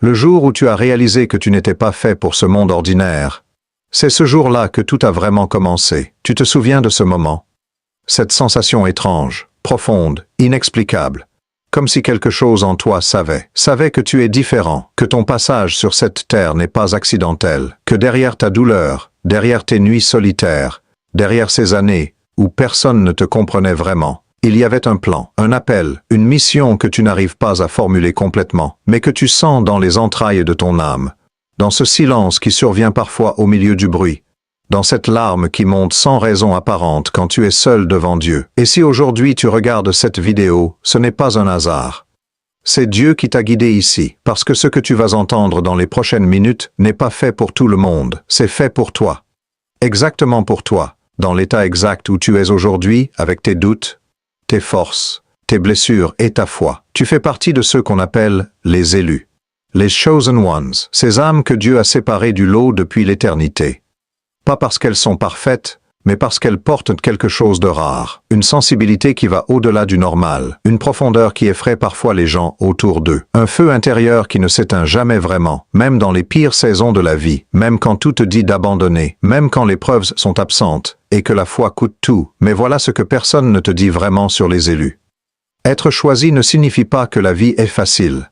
Le jour où tu as réalisé que tu n'étais pas fait pour ce monde ordinaire. C'est ce jour-là que tout a vraiment commencé. Tu te souviens de ce moment? Cette sensation étrange, profonde, inexplicable. Comme si quelque chose en toi savait que tu es différent, que ton passage sur cette terre n'est pas accidentel, que derrière ta douleur, derrière tes nuits solitaires, derrière ces années où personne ne te comprenait vraiment, il y avait un plan, un appel, une mission que tu n'arrives pas à formuler complètement, mais que tu sens dans les entrailles de ton âme, dans ce silence qui survient parfois au milieu du bruit, dans cette larme qui monte sans raison apparente quand tu es seul devant Dieu. Et si aujourd'hui tu regardes cette vidéo, ce n'est pas un hasard. C'est Dieu qui t'a guidé ici, parce que ce que tu vas entendre dans les prochaines minutes n'est pas fait pour tout le monde, c'est fait pour toi. Exactement pour toi, dans l'état exact où tu es aujourd'hui, avec tes doutes, tes forces, tes blessures et ta foi. Tu fais partie de ceux qu'on appelle les élus, les chosen ones, ces âmes que Dieu a séparées du lot depuis l'éternité. Pas parce qu'elles sont parfaites, mais parce qu'elles portent quelque chose de rare, une sensibilité qui va au-delà du normal, une profondeur qui effraie parfois les gens autour d'eux, un feu intérieur qui ne s'éteint jamais vraiment, même dans les pires saisons de la vie, même quand tout te dit d'abandonner, même quand les preuves sont absentes, et que la foi coûte tout. Mais voilà ce que personne ne te dit vraiment sur les élus. Être choisi ne signifie pas que la vie est facile.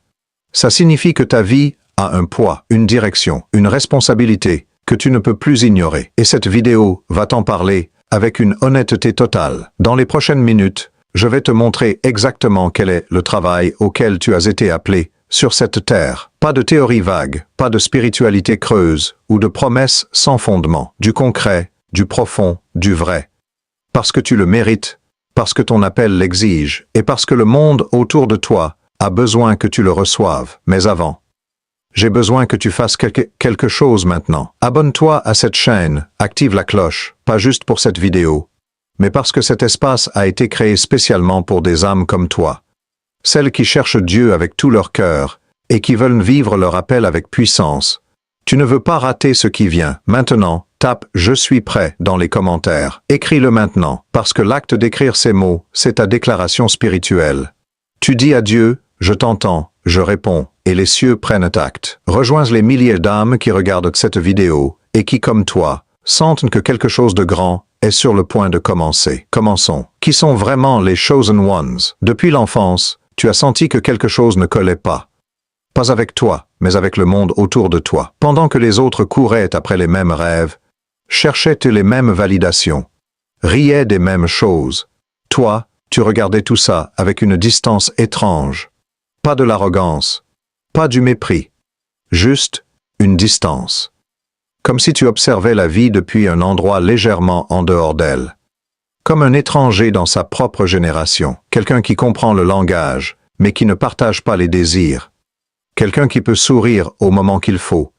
Ça signifie que ta vie a un poids, une direction, une responsabilité, que tu ne peux plus ignorer. Et cette vidéo va t'en parler avec une honnêteté totale. Dans les prochaines minutes, je vais te montrer exactement quel est le travail auquel tu as été appelé sur cette terre. Pas de théorie vague, pas de spiritualité creuse ou de promesses sans fondement. Du concret, du profond, du vrai. Parce que tu le mérites, parce que ton appel l'exige et parce que le monde autour de toi a besoin que tu le reçoives. Mais avant, j'ai besoin que tu fasses quelque chose maintenant. Abonne-toi à cette chaîne, active la cloche, pas juste pour cette vidéo, mais parce que cet espace a été créé spécialement pour des âmes comme toi. Celles qui cherchent Dieu avec tout leur cœur et qui veulent vivre leur appel avec puissance. Tu ne veux pas rater ce qui vient. Maintenant, tape « Je suis prêt » dans les commentaires. Écris-le maintenant, parce que l'acte d'écrire ces mots, c'est ta déclaration spirituelle. Tu dis à Dieu « Je t'entends, je réponds ». Et les cieux prennent acte. Rejoins les milliers d'âmes qui regardent cette vidéo et qui, comme toi, sentent que quelque chose de grand est sur le point de commencer. Commençons. Qui sont vraiment les chosen ones? Depuis l'enfance, tu as senti que quelque chose ne collait pas. Pas avec toi, mais avec le monde autour de toi. Pendant que les autres couraient après les mêmes rêves, cherchaient les mêmes validations, riaient des mêmes choses. Toi, tu regardais tout ça avec une distance étrange. Pas de l'arrogance. Pas du mépris, juste une distance. Comme si tu observais la vie depuis un endroit légèrement en dehors d'elle. Comme un étranger dans sa propre génération, quelqu'un qui comprend le langage, mais qui ne partage pas les désirs. Quelqu'un qui peut sourire au moment qu'il faut,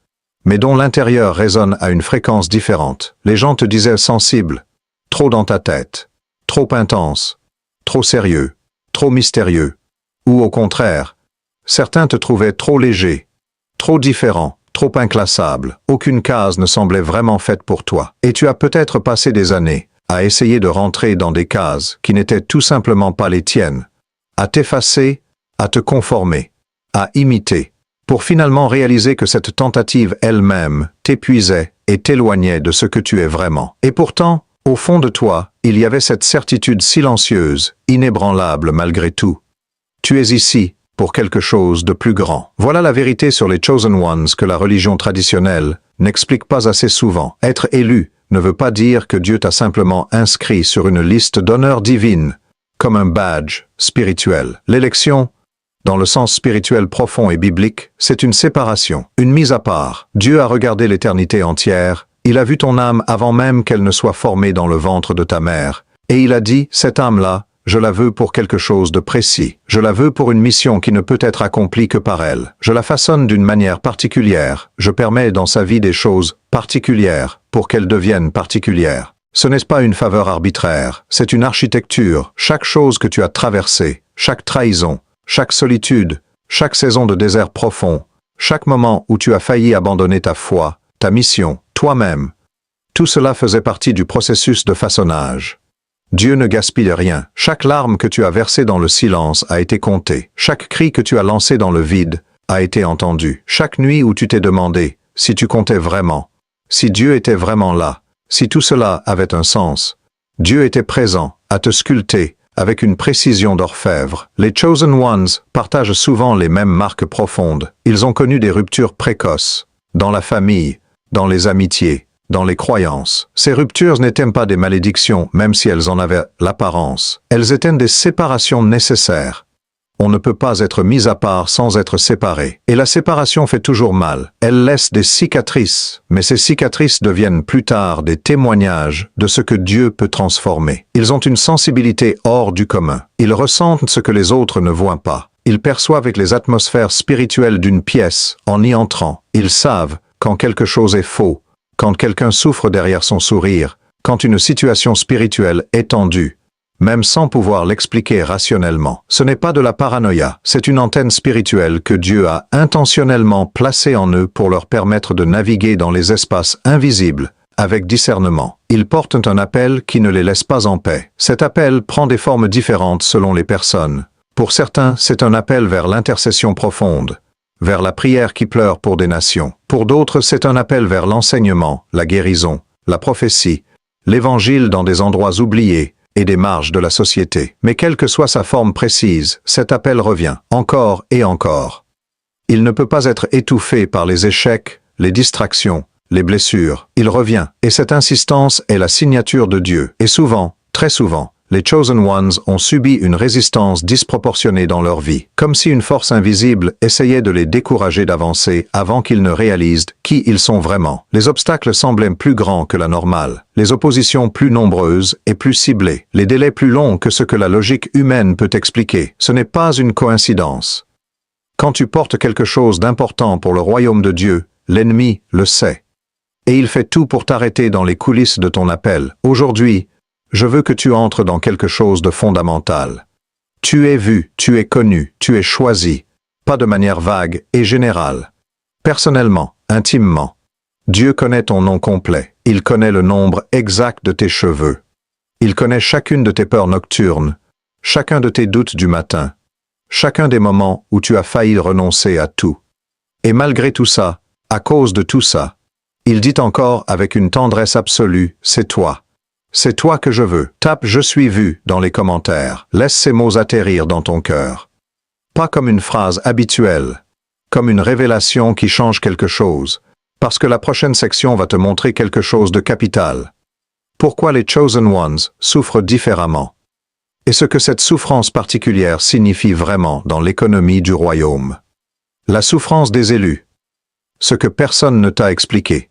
mais dont l'intérieur résonne à une fréquence différente. Les gens te disaient sensible, trop dans ta tête, trop intense, trop sérieux, trop mystérieux, ou au contraire, certains te trouvaient trop léger, trop différent, trop inclassable. Aucune case ne semblait vraiment faite pour toi. Et tu as peut-être passé des années à essayer de rentrer dans des cases qui n'étaient tout simplement pas les tiennes, à t'effacer, à te conformer, à imiter, pour finalement réaliser que cette tentative elle-même t'épuisait et t'éloignait de ce que tu es vraiment. Et pourtant, au fond de toi, il y avait cette certitude silencieuse, inébranlable malgré tout. Tu es ici, pour quelque chose de plus grand. Voilà la vérité sur les chosen ones que la religion traditionnelle n'explique pas assez souvent. Être élu ne veut pas dire que Dieu t'a simplement inscrit sur une liste d'honneurs divines, comme un badge spirituel. L'élection, dans le sens spirituel profond et biblique, c'est une séparation, une mise à part. Dieu a regardé l'éternité entière, il a vu ton âme avant même qu'elle ne soit formée dans le ventre de ta mère, et il a dit, cette âme-là, je la veux pour quelque chose de précis. Je la veux pour une mission qui ne peut être accomplie que par elle. Je la façonne d'une manière particulière. Je permets dans sa vie des choses particulières pour qu'elles deviennent particulières. Ce n'est pas une faveur arbitraire, c'est une architecture. Chaque chose que tu as traversée, chaque trahison, chaque solitude, chaque saison de désert profond, chaque moment où tu as failli abandonner ta foi, ta mission, toi-même, tout cela faisait partie du processus de façonnage. Dieu ne gaspille rien. Chaque larme que tu as versée dans le silence a été comptée. Chaque cri que tu as lancé dans le vide a été entendu. Chaque nuit où tu t'es demandé si tu comptais vraiment, si Dieu était vraiment là, si tout cela avait un sens. Dieu était présent, à te sculpter, avec une précision d'orfèvre. Les Chosen Ones partagent souvent les mêmes marques profondes. Ils ont connu des ruptures précoces, dans la famille, dans les amitiés, dans les croyances. Ces ruptures n'étaient pas des malédictions, même si elles en avaient l'apparence. Elles étaient des séparations nécessaires. On ne peut pas être mis à part sans être séparé. Et la séparation fait toujours mal. Elle laisse des cicatrices, mais ces cicatrices deviennent plus tard des témoignages de ce que Dieu peut transformer. Ils ont une sensibilité hors du commun. Ils ressentent ce que les autres ne voient pas. Ils perçoivent les atmosphères spirituelles d'une pièce en y entrant. Ils savent quand quelque chose est faux, quand quelqu'un souffre derrière son sourire, quand une situation spirituelle est tendue. Même sans pouvoir l'expliquer rationnellement. Ce n'est pas de la paranoïa, c'est une antenne spirituelle que Dieu a intentionnellement placée en eux pour leur permettre de naviguer dans les espaces invisibles, avec discernement. Ils portent un appel qui ne les laisse pas en paix. Cet appel prend des formes différentes selon les personnes. Pour certains, c'est un appel vers l'intercession profonde, vers la prière qui pleure pour des nations. Pour d'autres, c'est un appel vers l'enseignement, la guérison, la prophétie, l'évangile dans des endroits oubliés, et des marges de la société. Mais quelle que soit sa forme précise, cet appel revient, encore et encore. Il ne peut pas être étouffé par les échecs, les distractions, les blessures. Il revient, et cette insistance est la signature de Dieu. Et souvent, très souvent, les Chosen Ones ont subi une résistance disproportionnée dans leur vie, comme si une force invisible essayait de les décourager d'avancer avant qu'ils ne réalisent qui ils sont vraiment. Les obstacles semblaient plus grands que la normale, les oppositions plus nombreuses et plus ciblées, les délais plus longs que ce que la logique humaine peut expliquer. Ce n'est pas une coïncidence. Quand tu portes quelque chose d'important pour le royaume de Dieu, l'ennemi le sait. Et il fait tout pour t'arrêter dans les coulisses de ton appel. Aujourd'hui, je veux que tu entres dans quelque chose de fondamental. Tu es vu, tu es connu, tu es choisi, pas de manière vague et générale. Personnellement, intimement. Dieu connaît ton nom complet, il connaît le nombre exact de tes cheveux. Il connaît chacune de tes peurs nocturnes, chacun de tes doutes du matin, chacun des moments où tu as failli renoncer à tout. Et malgré tout ça, à cause de tout ça, il dit encore avec une tendresse absolue, c'est toi. C'est toi que je veux. Tape « Je suis vu » dans les commentaires. Laisse ces mots atterrir dans ton cœur. Pas comme une phrase habituelle, comme une révélation qui change quelque chose, parce que la prochaine section va te montrer quelque chose de capital. Pourquoi les Chosen Ones souffrent différemment? Et ce que cette souffrance particulière signifie vraiment dans l'économie du royaume. La souffrance des élus. Ce que personne ne t'a expliqué.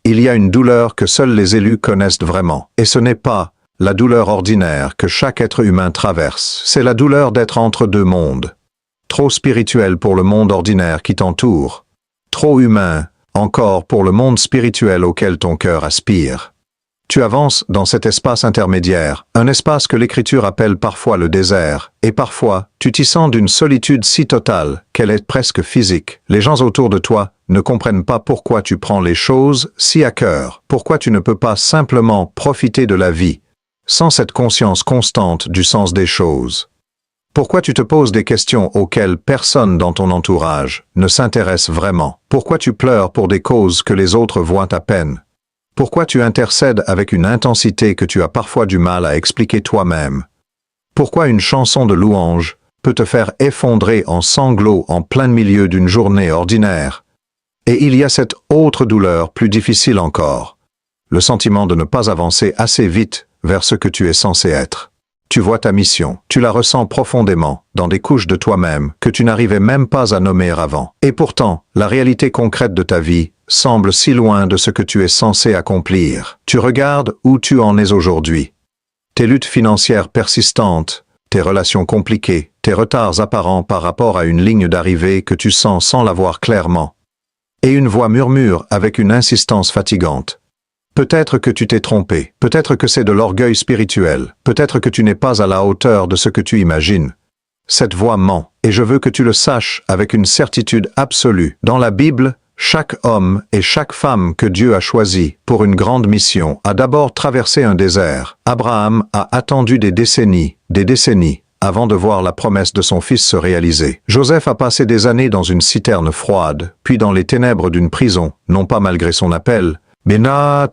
Il y a une douleur que seuls les élus connaissent vraiment. Et ce n'est pas la douleur ordinaire que chaque être humain traverse. C'est la douleur d'être entre deux mondes. Trop spirituel pour le monde ordinaire qui t'entoure. Trop humain, encore pour le monde spirituel auquel ton cœur aspire. Tu avances dans cet espace intermédiaire, un espace que l'Écriture appelle parfois le désert, et parfois, tu t'y sens d'une solitude si totale qu'elle est presque physique. Les gens autour de toi ne comprennent pas pourquoi tu prends les choses si à cœur, pourquoi tu ne peux pas simplement profiter de la vie, sans cette conscience constante du sens des choses. Pourquoi tu te poses des questions auxquelles personne dans ton entourage ne s'intéresse vraiment? Pourquoi tu pleures pour des causes que les autres voient à peine? Pourquoi tu intercèdes avec une intensité que tu as parfois du mal à expliquer toi-même? Pourquoi une chanson de louange peut te faire effondrer en sanglots en plein milieu d'une journée ordinaire? Et il y a cette autre douleur plus difficile encore, le sentiment de ne pas avancer assez vite vers ce que tu es censé être. Tu vois ta mission, tu la ressens profondément, dans des couches de toi-même que tu n'arrivais même pas à nommer avant. Et pourtant, la réalité concrète de ta vie semble si loin de ce que tu es censé accomplir. Tu regardes où tu en es aujourd'hui. Tes luttes financières persistantes, tes relations compliquées, tes retards apparents par rapport à une ligne d'arrivée que tu sens sans la voir clairement. Et une voix murmure avec une insistance fatigante. Peut-être que tu t'es trompé, peut-être que c'est de l'orgueil spirituel, peut-être que tu n'es pas à la hauteur de ce que tu imagines. Cette voix ment, et je veux que tu le saches avec une certitude absolue. Dans la Bible, chaque homme et chaque femme que Dieu a choisi pour une grande mission a d'abord traversé un désert. Abraham a attendu des décennies, avant de voir la promesse de son fils se réaliser. Joseph a passé des années dans une citerne froide, puis dans les ténèbres d'une prison, non pas malgré son appel, mais dans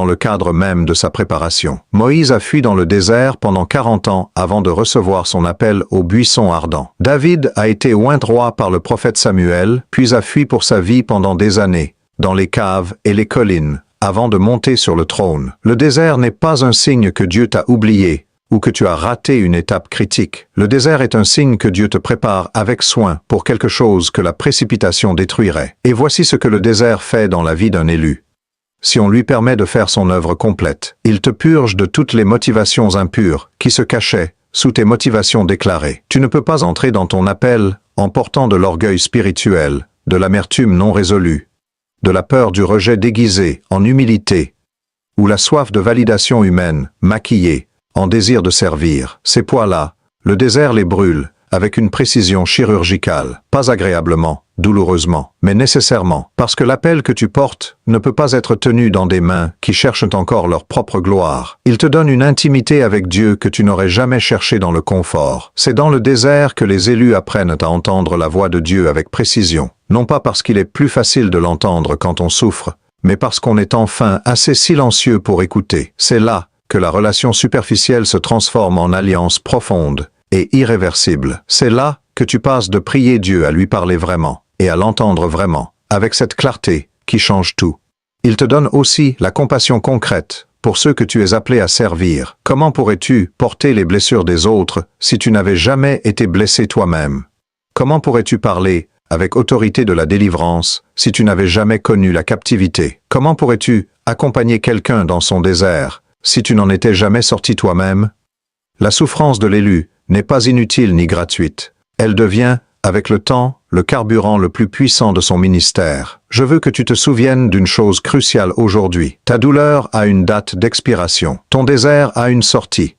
le cadre même de sa préparation. Moïse a fui dans le désert pendant 40 ans avant de recevoir son appel au buisson ardent. David a été oint roi par le prophète Samuel, puis a fui pour sa vie pendant des années, dans les caves et les collines, avant de monter sur le trône. Le désert n'est pas un signe que Dieu t'a oublié, ou que tu as raté une étape critique. Le désert est un signe que Dieu te prépare avec soin pour quelque chose que la précipitation détruirait. Et voici ce que le désert fait dans la vie d'un élu. Si on lui permet de faire son œuvre complète, il te purge de toutes les motivations impures qui se cachaient sous tes motivations déclarées. Tu ne peux pas entrer dans ton appel en portant de l'orgueil spirituel, de l'amertume non résolue, de la peur du rejet déguisé en humilité, ou la soif de validation humaine, maquillée, en désir de servir. Ces poids-là, le désert les brûle, avec une précision chirurgicale, pas agréablement, douloureusement, mais nécessairement, parce que l'appel que tu portes ne peut pas être tenu dans des mains qui cherchent encore leur propre gloire. Il te donne une intimité avec Dieu que tu n'aurais jamais cherché dans le confort. C'est dans le désert que les élus apprennent à entendre la voix de Dieu avec précision, non pas parce qu'il est plus facile de l'entendre quand on souffre, mais parce qu'on est enfin assez silencieux pour écouter. C'est là que la relation superficielle se transforme en alliance profonde et irréversible. C'est là que tu passes de prier Dieu à lui parler vraiment et à l'entendre vraiment, avec cette clarté qui change tout. Il te donne aussi la compassion concrète pour ceux que tu es appelé à servir. Comment pourrais-tu porter les blessures des autres si tu n'avais jamais été blessé toi-même? Comment pourrais-tu parler avec autorité de la délivrance si tu n'avais jamais connu la captivité? Comment pourrais-tu accompagner quelqu'un dans son désert si tu n'en étais jamais sorti toi-même? La souffrance de l'élu n'est pas inutile ni gratuite. Elle devient, avec le temps, le carburant le plus puissant de son ministère. Je veux que tu te souviennes d'une chose cruciale aujourd'hui. Ta douleur a une date d'expiration. Ton désert a une sortie.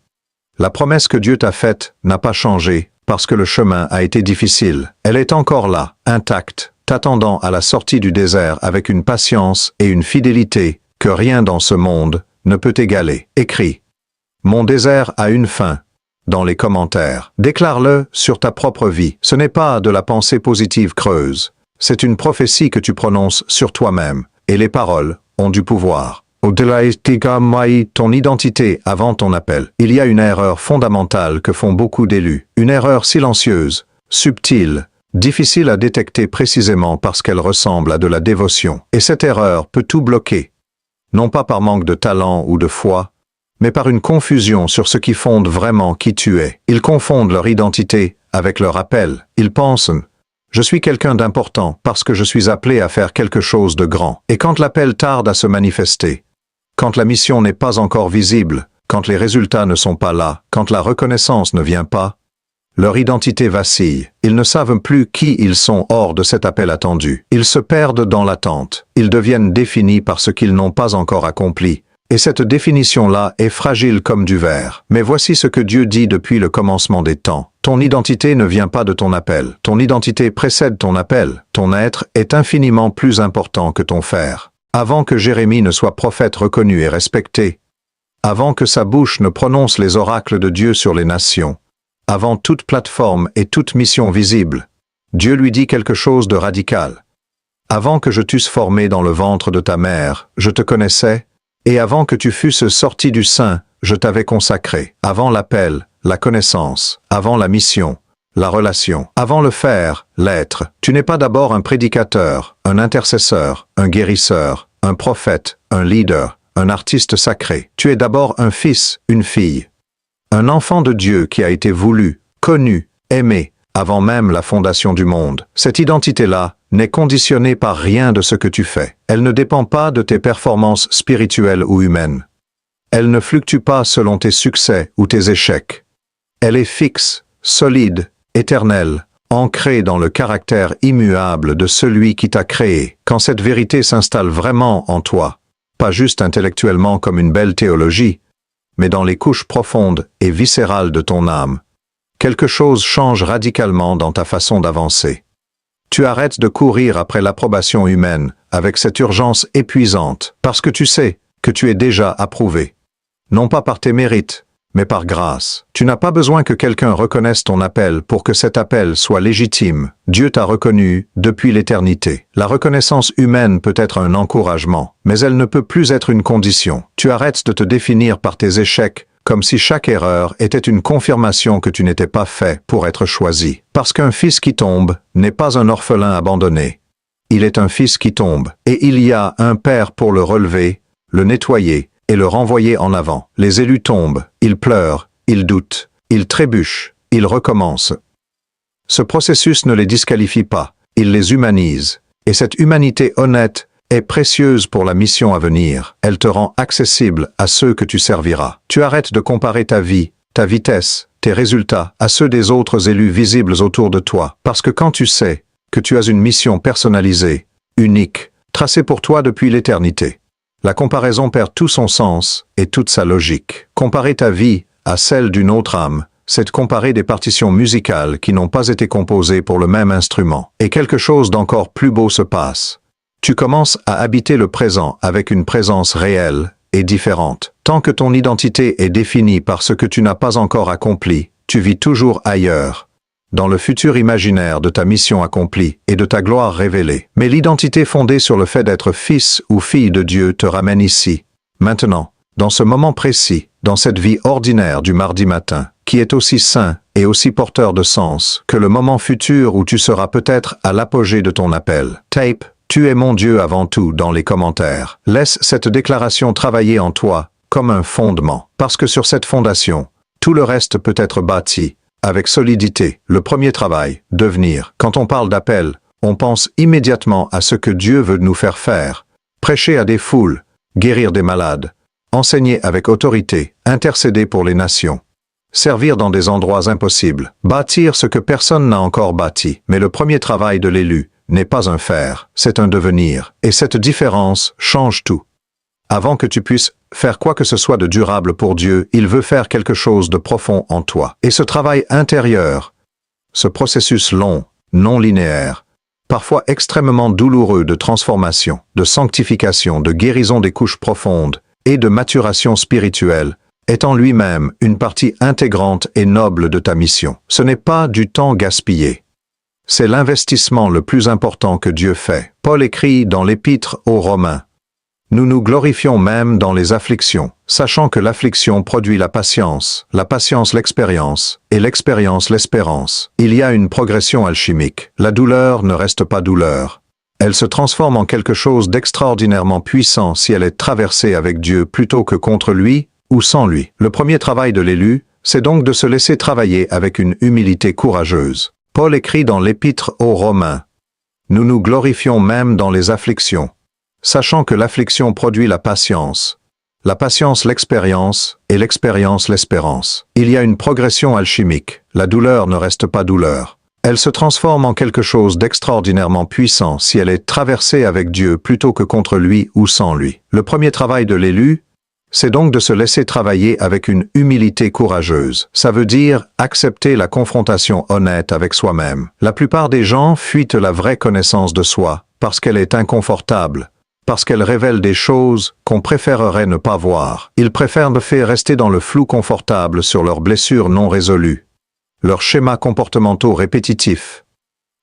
La promesse que Dieu t'a faite n'a pas changé parce que le chemin a été difficile. Elle est encore là, intacte, t'attendant à la sortie du désert avec une patience et une fidélité que rien dans ce monde ne peut égaler. Écris. Mon désert a une fin. Dans les commentaires. Déclare-le sur ta propre vie. Ce n'est pas de la pensée positive creuse. C'est une prophétie que tu prononces sur toi-même. Et les paroles ont du pouvoir. Au-delà ton identité avant ton appel. Il y a une erreur fondamentale que font beaucoup d'élus. Une erreur silencieuse, subtile, difficile à détecter précisément parce qu'elle ressemble à de la dévotion. Et cette erreur peut tout bloquer. Non pas par manque de talent ou de foi, mais par une confusion sur ce qui fonde vraiment qui tu es. Ils confondent leur identité avec leur appel. Ils pensent « Je suis quelqu'un d'important parce que je suis appelé à faire quelque chose de grand. » Et quand l'appel tarde à se manifester, quand la mission n'est pas encore visible, quand les résultats ne sont pas là, quand la reconnaissance ne vient pas, leur identité vacille. Ils ne savent plus qui ils sont hors de cet appel attendu. Ils se perdent dans l'attente. Ils deviennent définis par ce qu'ils n'ont pas encore accompli. Et cette définition-là est fragile comme du verre. Mais voici ce que Dieu dit depuis le commencement des temps. Ton identité ne vient pas de ton appel. Ton identité précède ton appel. Ton être est infiniment plus important que ton faire. Avant que Jérémie ne soit prophète reconnu et respecté, avant que sa bouche ne prononce les oracles de Dieu sur les nations, avant toute plateforme et toute mission visible, Dieu lui dit quelque chose de radical. Avant que je t'eusse formé dans le ventre de ta mère, je te connaissais, et avant que tu fusses sorti du sein, je t'avais consacré. Avant l'appel, la connaissance, avant la mission, la relation, avant le faire, l'être. Tu n'es pas d'abord un prédicateur, un intercesseur, un guérisseur, un prophète, un leader, un artiste sacré. Tu es d'abord un fils, une fille. Un enfant de Dieu qui a été voulu, connu, aimé, avant même la fondation du monde. Cette identité-là n'est conditionnée par rien de ce que tu fais. Elle ne dépend pas de tes performances spirituelles ou humaines. Elle ne fluctue pas selon tes succès ou tes échecs. Elle est fixe, solide, éternelle, ancrée dans le caractère immuable de celui qui t'a créé. Quand cette vérité s'installe vraiment en toi, pas juste intellectuellement comme une belle théologie, mais dans les couches profondes et viscérales de ton âme, quelque chose change radicalement dans ta façon d'avancer. Tu arrêtes de courir après l'approbation humaine avec cette urgence épuisante, parce que tu sais que tu es déjà approuvé. Non pas par tes mérites, mais par grâce. Tu n'as pas besoin que quelqu'un reconnaisse ton appel pour que cet appel soit légitime. Dieu t'a reconnu depuis l'éternité. La reconnaissance humaine peut être un encouragement, mais elle ne peut plus être une condition. Tu arrêtes de te définir par tes échecs, comme si chaque erreur était une confirmation que tu n'étais pas fait pour être choisi. Parce qu'un fils qui tombe n'est pas un orphelin abandonné. Il est un fils qui tombe, et il y a un père pour le relever, le nettoyer, et le renvoyer en avant. Les élus tombent, ils pleurent, ils doutent, ils trébuchent, ils recommencent. Ce processus ne les disqualifie pas, il les humanise, et cette humanité honnête est précieuse pour la mission à venir. Elle te rend accessible à ceux que tu serviras. Tu arrêtes de comparer ta vie, ta vitesse, tes résultats à ceux des autres élus visibles autour de toi, parce que quand tu sais que tu as une mission personnalisée, unique, tracée pour toi depuis l'éternité, la comparaison perd tout son sens et toute sa logique. Comparer ta vie à celle d'une autre âme, c'est comparer des partitions musicales qui n'ont pas été composées pour le même instrument. Et quelque chose d'encore plus beau se passe. Tu commences à habiter le présent avec une présence réelle et différente. Tant que ton identité est définie par ce que tu n'as pas encore accompli, tu vis toujours ailleurs, dans le futur imaginaire de ta mission accomplie et de ta gloire révélée. Mais l'identité fondée sur le fait d'être fils ou fille de Dieu te ramène ici, maintenant, dans ce moment précis, dans cette vie ordinaire du mardi matin, qui est aussi sain et aussi porteur de sens que le moment futur où tu seras peut-être à l'apogée de ton appel. Tape, tu es mon Dieu avant tout dans les commentaires. Laisse cette déclaration travailler en toi comme un fondement, parce que sur cette fondation, tout le reste peut être bâti avec solidité. Le premier travail, devenir. Quand on parle d'appel, on pense immédiatement à ce que Dieu veut nous faire faire. Prêcher à des foules, guérir des malades, enseigner avec autorité, intercéder pour les nations, servir dans des endroits impossibles, bâtir ce que personne n'a encore bâti. Mais le premier travail de l'élu n'est pas un faire, c'est un devenir. Et cette différence change tout. Avant que tu puisses faire quoi que ce soit de durable pour Dieu, il veut faire quelque chose de profond en toi. Et ce travail intérieur, ce processus long, non linéaire, parfois extrêmement douloureux de transformation, de sanctification, de guérison des couches profondes et de maturation spirituelle, est en lui-même une partie intégrante et noble de ta mission. Ce n'est pas du temps gaspillé. C'est l'investissement le plus important que Dieu fait. Paul écrit dans l'Épître aux Romains: nous nous glorifions même dans les afflictions, sachant que l'affliction produit la patience l'expérience, et l'expérience l'espérance. Il y a une progression alchimique. La douleur ne reste pas douleur. Elle se transforme en quelque chose d'extraordinairement puissant si elle est traversée avec Dieu plutôt que contre lui ou sans lui. Le premier travail de l'élu, c'est donc de se laisser travailler avec une humilité courageuse. Paul écrit dans l'Épître aux Romains: nous nous glorifions même dans les afflictions, sachant que l'affliction produit la patience l'expérience, et l'expérience l'espérance. Il y a une progression alchimique. La douleur ne reste pas douleur. Elle se transforme en quelque chose d'extraordinairement puissant si elle est traversée avec Dieu plutôt que contre lui ou sans lui. Le premier travail de l'élu, c'est donc de se laisser travailler avec une humilité courageuse. Ça veut dire accepter la confrontation honnête avec soi-même. La plupart des gens fuient la vraie connaissance de soi parce qu'elle est inconfortable, parce qu'elle révèle des choses qu'on préférerait ne pas voir. Ils préfèrent rester dans le flou confortable sur leurs blessures non résolues, leurs schémas comportementaux répétitifs,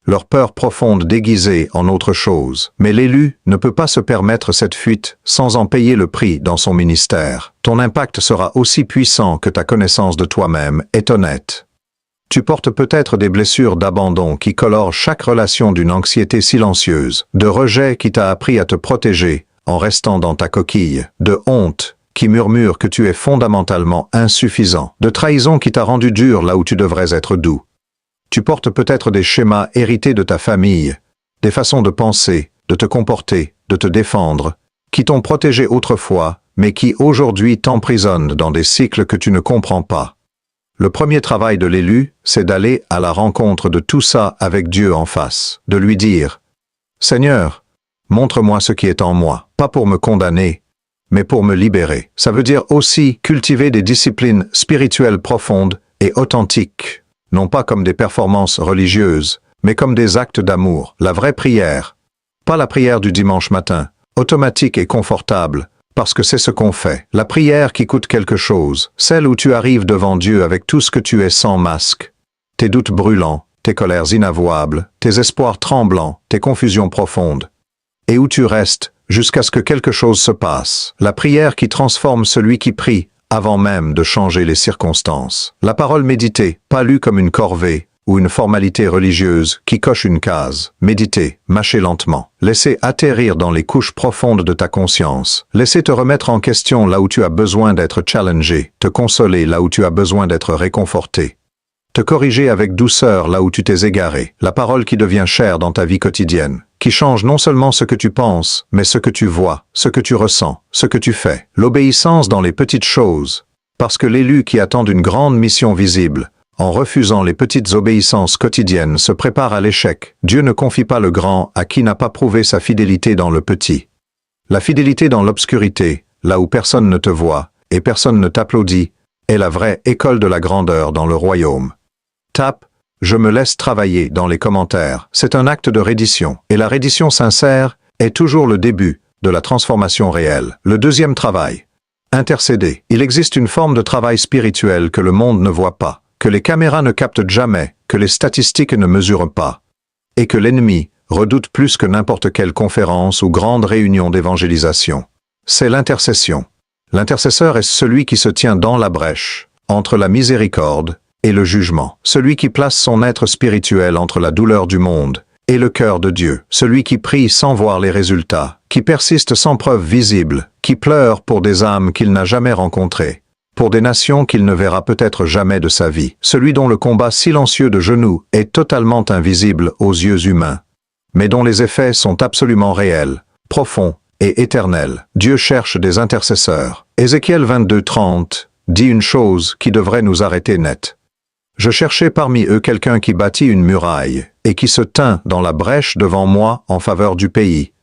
leurs peurs profondes déguisées en autre chose. Mais l'élu ne peut pas se permettre cette fuite sans en payer le prix dans son ministère. Ton impact sera aussi puissant que ta connaissance de toi-même est honnête. Tu portes peut-être des blessures d'abandon qui colorent chaque relation d'une anxiété silencieuse, de rejet qui t'a appris à te protéger en restant dans ta coquille, de honte qui murmure que tu es fondamentalement insuffisant, de trahison qui t'a rendu dur là où tu devrais être doux. Tu portes peut-être des schémas hérités de ta famille, des façons de penser, de te comporter, de te défendre, qui t'ont protégé autrefois, mais qui aujourd'hui t'emprisonnent dans des cycles que tu ne comprends pas. Le premier travail de l'élu, c'est d'aller à la rencontre de tout ça avec Dieu en face, de lui dire: Seigneur, montre-moi ce qui est en moi, pas pour me condamner, mais pour me libérer. Ça veut dire aussi cultiver des disciplines spirituelles profondes et authentiques, non pas comme des performances religieuses, mais comme des actes d'amour. La vraie prière, pas la prière du dimanche matin, automatique et confortable, Parce que c'est ce qu'on fait. La prière qui coûte quelque chose, celle où tu arrives devant Dieu avec tout ce que tu es sans masque. Tes doutes brûlants, tes colères inavouables, tes espoirs tremblants, tes confusions profondes. Et où tu restes, jusqu'à ce que quelque chose se passe. La prière qui transforme celui qui prie, avant même de changer les circonstances. La parole méditée, pas lue comme une corvée, ou une formalité religieuse qui coche une case. Méditer, mâcher lentement. Laisser atterrir dans les couches profondes de ta conscience. Laisser te remettre en question là où tu as besoin d'être challengé. Te consoler là où tu as besoin d'être réconforté. Te corriger avec douceur là où tu t'es égaré. La parole qui devient chère dans ta vie quotidienne. Qui change non seulement ce que tu penses, mais ce que tu vois, ce que tu ressens, ce que tu fais. L'obéissance dans les petites choses. Parce que l'élu qui attend une grande mission visible, en refusant les petites obéissances quotidiennes, se prépare à l'échec. Dieu ne confie pas le grand à qui n'a pas prouvé sa fidélité dans le petit. La fidélité dans l'obscurité, là où personne ne te voit, et personne ne t'applaudit, est la vraie école de la grandeur dans le royaume. Tape « Je me laisse travailler » dans les commentaires. C'est un acte de reddition, et la reddition sincère est toujours le début de la transformation réelle. Le deuxième travail. Intercéder. Il existe une forme de travail spirituel que le monde ne voit pas, que les caméras ne captent jamais, que les statistiques ne mesurent pas, et que l'ennemi redoute plus que n'importe quelle conférence ou grande réunion d'évangélisation. C'est l'intercession. L'intercesseur est celui qui se tient dans la brèche, entre la miséricorde et le jugement. Celui qui place son être spirituel entre la douleur du monde et le cœur de Dieu. Celui qui prie sans voir les résultats, qui persiste sans preuve visible, qui pleure pour des âmes qu'il n'a jamais rencontrées, pour des nations qu'il ne verra peut-être jamais de sa vie. Celui dont le combat silencieux de genoux est totalement invisible aux yeux humains, mais dont les effets sont absolument réels, profonds et éternels. Dieu cherche des intercesseurs. Ézéchiel 22:30 dit une chose qui devrait nous arrêter net. Je cherchais parmi eux quelqu'un qui bâtit une muraille, et qui se tint dans la brèche devant moi en faveur du pays,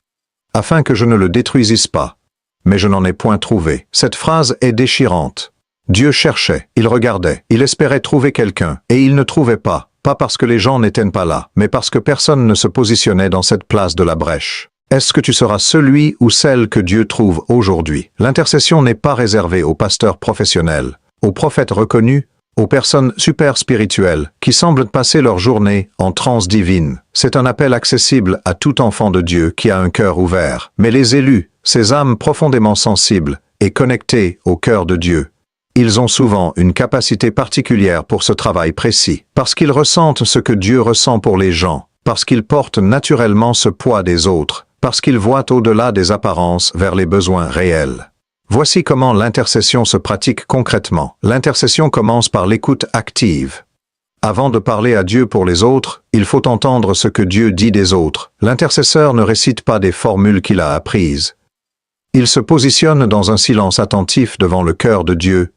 afin que je ne le détruisisse pas. Mais je n'en ai point trouvé. Cette phrase est déchirante. Dieu cherchait, il regardait, il espérait trouver quelqu'un, et il ne trouvait pas, pas parce que les gens n'étaient pas là, mais parce que personne ne se positionnait dans cette place de la brèche. Est-ce que tu seras celui ou celle que Dieu trouve aujourd'hui? L'intercession n'est pas réservée aux pasteurs professionnels, aux prophètes reconnus, aux personnes super spirituelles qui semblent passer leur journée en transe divine. C'est un appel accessible à tout enfant de Dieu qui a un cœur ouvert. Mais les élus, ces âmes profondément sensibles et connectées au cœur de Dieu, ils ont souvent une capacité particulière pour ce travail précis, parce qu'ils ressentent ce que Dieu ressent pour les gens, parce qu'ils portent naturellement ce poids des autres, parce qu'ils voient au-delà des apparences vers les besoins réels. Voici comment l'intercession se pratique concrètement. L'intercession commence par l'écoute active. Avant de parler à Dieu pour les autres, il faut entendre ce que Dieu dit des autres. L'intercesseur ne récite pas des formules qu'il a apprises. Il se positionne dans un silence attentif devant le cœur de Dieu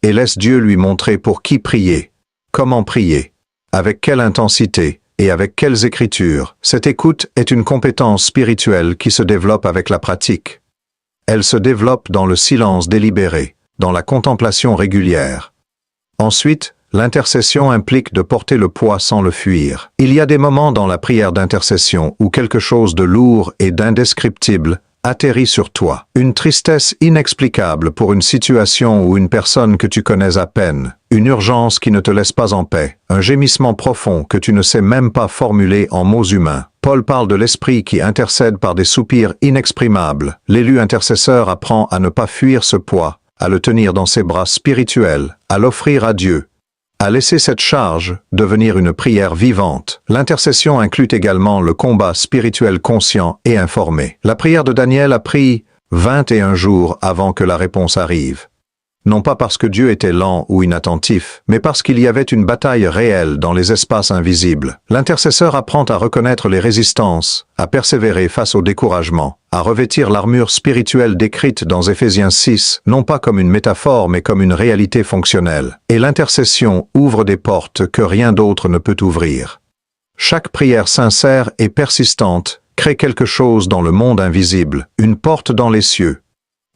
et laisse Dieu lui montrer pour qui prier, comment prier, avec quelle intensité et avec quelles écritures. Cette écoute est une compétence spirituelle qui se développe avec la pratique. Elle se développe dans le silence délibéré, dans la contemplation régulière. Ensuite, l'intercession implique de porter le poids sans le fuir. Il y a des moments dans la prière d'intercession où quelque chose de lourd et d'indescriptible atterrit sur toi. Une tristesse inexplicable pour une situation ou une personne que tu connais à peine. Une urgence qui ne te laisse pas en paix. Un gémissement profond que tu ne sais même pas formuler en mots humains. Paul parle de l'esprit qui intercède par des soupirs inexprimables. L'élu intercesseur apprend à ne pas fuir ce poids, à le tenir dans ses bras spirituels, à l'offrir à Dieu, à laisser cette charge devenir une prière vivante. L'intercession inclut également le combat spirituel conscient et informé. La prière de Daniel a pris 21 jours avant que la réponse arrive. Non pas parce que Dieu était lent ou inattentif, mais parce qu'il y avait une bataille réelle dans les espaces invisibles. L'intercesseur apprend à reconnaître les résistances, à persévérer face au découragement, à revêtir l'armure spirituelle décrite dans Éphésiens 6, non pas comme une métaphore mais comme une réalité fonctionnelle. Et l'intercession ouvre des portes que rien d'autre ne peut ouvrir. Chaque prière sincère et persistante crée quelque chose dans le monde invisible, une porte dans les cieux,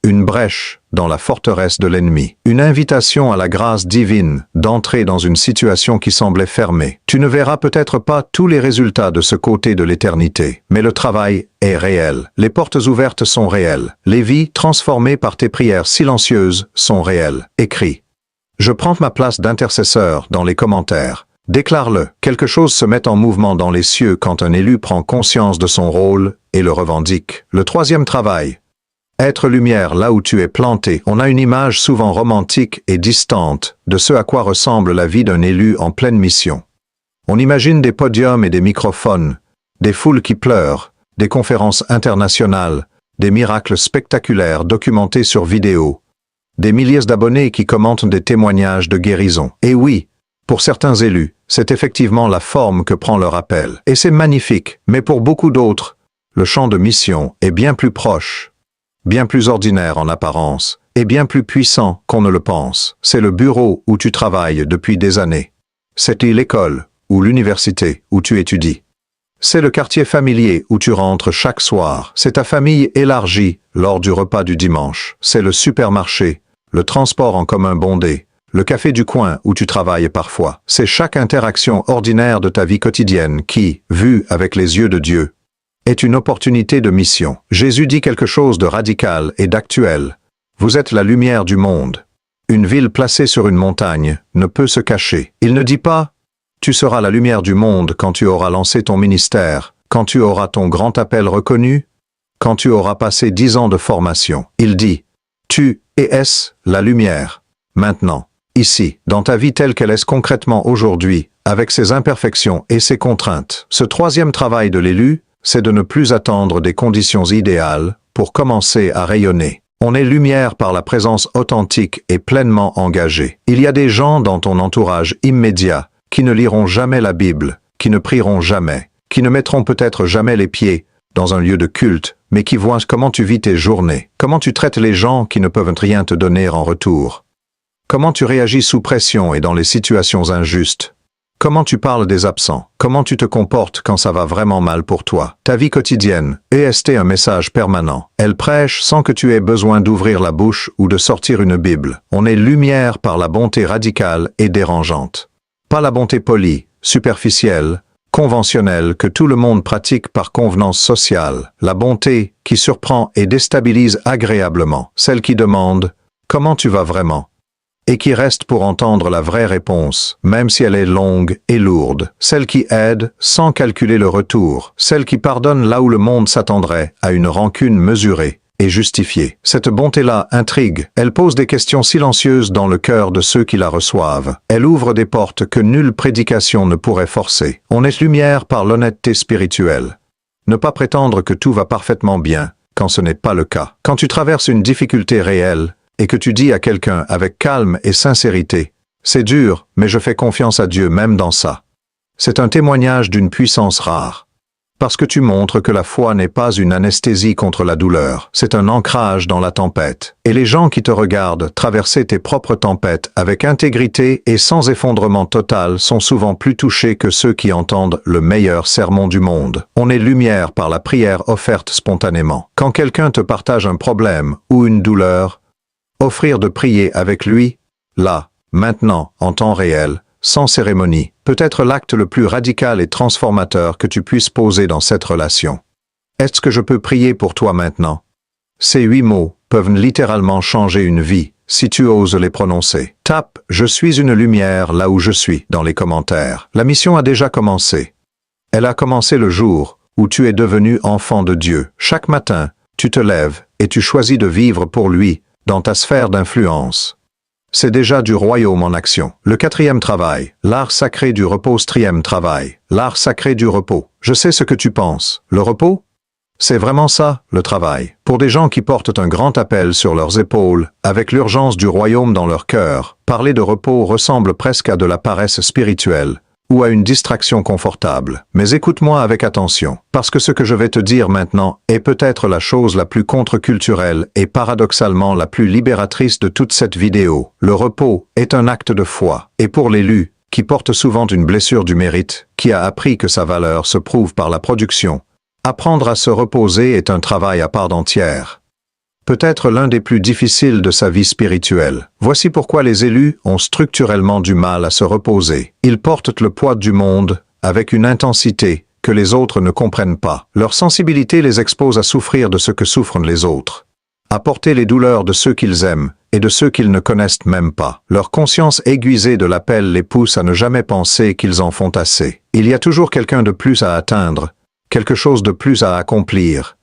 une brèche dans la forteresse de l'ennemi, une invitation à la grâce divine d'entrer dans une situation qui semblait fermée. Tu ne verras peut-être pas tous les résultats de ce côté de l'éternité, mais le travail est réel. Les portes ouvertes sont réelles. Les vies transformées par tes prières silencieuses sont réelles. Écris. Je prends ma place d'intercesseur dans les commentaires. Déclare-le. Quelque chose se met en mouvement dans les cieux quand un élu prend conscience de son rôle et le revendique. Le troisième travail. Être lumière là où tu es planté. On a une image souvent romantique et distante de ce à quoi ressemble la vie d'un élu en pleine mission. On imagine des podiums et des microphones, des foules qui pleurent, des conférences internationales, des miracles spectaculaires documentés sur vidéo, des milliers d'abonnés qui commentent des témoignages de guérison. Et oui, pour certains élus, c'est effectivement la forme que prend leur appel. Et c'est magnifique, mais pour beaucoup d'autres, le champ de mission est bien plus proche, bien plus ordinaire en apparence, et bien plus puissant qu'on ne le pense. C'est le bureau où tu travailles depuis des années. C'est l'école ou l'université où tu étudies. C'est le quartier familier où tu rentres chaque soir. C'est ta famille élargie lors du repas du dimanche. C'est le supermarché, le transport en commun bondé, le café du coin où tu travailles parfois. C'est chaque interaction ordinaire de ta vie quotidienne qui, vue avec les yeux de Dieu, est une opportunité de mission. Jésus dit quelque chose de radical et d'actuel. Vous êtes la lumière du monde. Une ville placée sur une montagne ne peut se cacher. Il ne dit pas « Tu seras la lumière du monde quand tu auras lancé ton ministère, quand tu auras ton grand appel reconnu, quand tu auras passé 10 ans de formation. » Il dit « Tu es la lumière. Maintenant. » Ici, dans ta vie telle qu'elle est concrètement aujourd'hui, avec ses imperfections et ses contraintes. Ce troisième travail de l'élu, c'est de ne plus attendre des conditions idéales pour commencer à rayonner. On est lumière par la présence authentique et pleinement engagée. Il y a des gens dans ton entourage immédiat qui ne liront jamais la Bible, qui ne prieront jamais, qui ne mettront peut-être jamais les pieds dans un lieu de culte, mais qui voient comment tu vis tes journées, comment tu traites les gens qui ne peuvent rien te donner en retour. Comment tu réagis sous pression et dans les situations injustes? Comment tu parles des absents? Comment tu te comportes quand ça va vraiment mal pour toi? Ta vie quotidienne est un message permanent. Elle prêche sans que tu aies besoin d'ouvrir la bouche ou de sortir une Bible. On est lumière par la bonté radicale et dérangeante. Pas la bonté polie, superficielle, conventionnelle que tout le monde pratique par convenance sociale. La bonté qui surprend et déstabilise agréablement. Celle qui demande « Comment tu vas vraiment ?» et qui reste pour entendre la vraie réponse, même si elle est longue et lourde. Celle qui aide sans calculer le retour. Celle qui pardonne là où le monde s'attendrait à une rancune mesurée et justifiée. Cette bonté-là intrigue. Elle pose des questions silencieuses dans le cœur de ceux qui la reçoivent. Elle ouvre des portes que nulle prédication ne pourrait forcer. On est lumière par l'honnêteté spirituelle. Ne pas prétendre que tout va parfaitement bien, quand ce n'est pas le cas. Quand tu traverses une difficulté réelle, et que tu dis à quelqu'un avec calme et sincérité, « C'est dur, mais je fais confiance à Dieu même dans ça. » C'est un témoignage d'une puissance rare. Parce que tu montres que la foi n'est pas une anesthésie contre la douleur, c'est un ancrage dans la tempête. Et les gens qui te regardent traverser tes propres tempêtes avec intégrité et sans effondrement total sont souvent plus touchés que ceux qui entendent le meilleur sermon du monde. On est lumière par la prière offerte spontanément. Quand quelqu'un te partage un problème ou une douleur, offrir de prier avec lui, là, maintenant, en temps réel, sans cérémonie, peut être l'acte le plus radical et transformateur que tu puisses poser dans cette relation. Est-ce que je peux prier pour toi maintenant? Ces 8 mots peuvent littéralement changer une vie, si tu oses les prononcer. Tape « Je suis une lumière là où je suis » dans les commentaires. La mission a déjà commencé. Elle a commencé le jour où tu es devenu enfant de Dieu. Chaque matin, tu te lèves et tu choisis de vivre pour lui, dans ta sphère d'influence. C'est déjà du royaume en action. Le 4e travail, l'art sacré du repos. 3e travail, l'art sacré du repos. Je sais ce que tu penses. Le repos? C'est vraiment ça, le travail. Pour des gens qui portent un grand appel sur leurs épaules, avec l'urgence du royaume dans leur cœur, parler de repos ressemble presque à de la paresse spirituelle, ou à une distraction confortable. Mais écoute-moi avec attention, parce que ce que je vais te dire maintenant est peut-être la chose la plus contre-culturelle et paradoxalement la plus libératrice de toute cette vidéo. Le repos est un acte de foi, et pour l'élu, qui porte souvent une blessure du mérite, qui a appris que sa valeur se prouve par la production, apprendre à se reposer est un travail à part entière. peut être l'un des plus difficiles de sa vie spirituelle. Voici pourquoi les élus ont structurellement du mal à se reposer. Ils portent le poids du monde avec une intensité que les autres ne comprennent pas. Leur sensibilité les expose à souffrir de ce que souffrent les autres, à porter les douleurs de ceux qu'ils aiment et de ceux qu'ils ne connaissent même pas. Leur conscience aiguisée de l'appel les pousse à ne jamais penser qu'ils en font assez. Il y a toujours quelqu'un de plus à atteindre, quelque chose de plus à accomplir,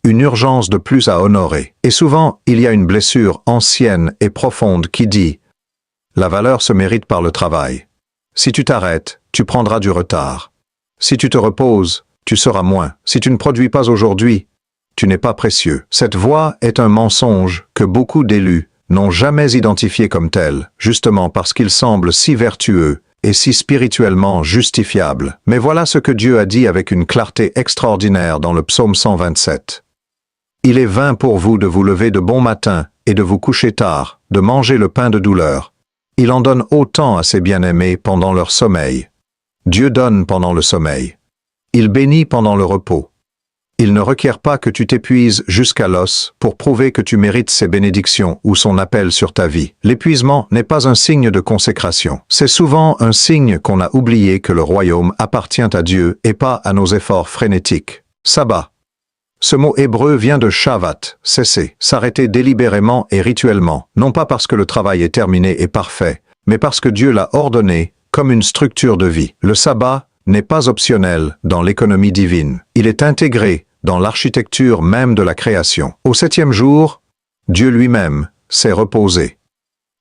une urgence de plus à honorer. Et souvent, il y a une blessure ancienne et profonde qui dit « La valeur se mérite par le travail. Si tu t'arrêtes, tu prendras du retard. Si tu te reposes, tu seras moins. Si tu ne produis pas aujourd'hui, tu n'es pas précieux. » Cette voix est un mensonge que beaucoup d'élus n'ont jamais identifié comme tel, justement parce qu'il semble si vertueux et si spirituellement justifiable. Mais voilà ce que Dieu a dit avec une clarté extraordinaire dans le psaume 127. « Il est vain pour vous de vous lever de bon matin et de vous coucher tard, de manger le pain de douleur. Il en donne autant à ses bien-aimés pendant leur sommeil. Dieu donne pendant le sommeil. Il bénit pendant le repos. Il ne requiert pas que tu t'épuises jusqu'à l'os pour prouver que tu mérites ses bénédictions ou son appel sur ta vie. L'épuisement n'est pas un signe de consécration. C'est souvent un signe qu'on a oublié que le royaume appartient à Dieu et pas à nos efforts frénétiques. Sabbat. Ce mot hébreu vient de shavat, cesser, s'arrêter délibérément et rituellement, non pas parce que le travail est terminé et parfait, mais parce que Dieu l'a ordonné comme une structure de vie. Le sabbat n'est pas optionnel dans l'économie divine. Il est intégré dans l'architecture même de la création. Au 7e jour, Dieu lui-même s'est reposé.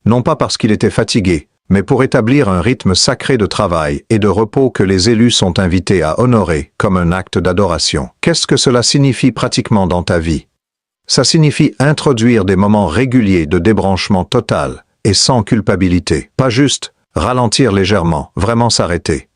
Non pas parce qu'il était fatigué, mais pour établir un rythme sacré de travail et de repos que les élus sont invités à honorer comme un acte d'adoration. Qu'est-ce que cela signifie pratiquement dans ta vie? Ça signifie introduire des moments réguliers de débranchement total et sans culpabilité. Pas juste ralentir légèrement, vraiment s'arrêter.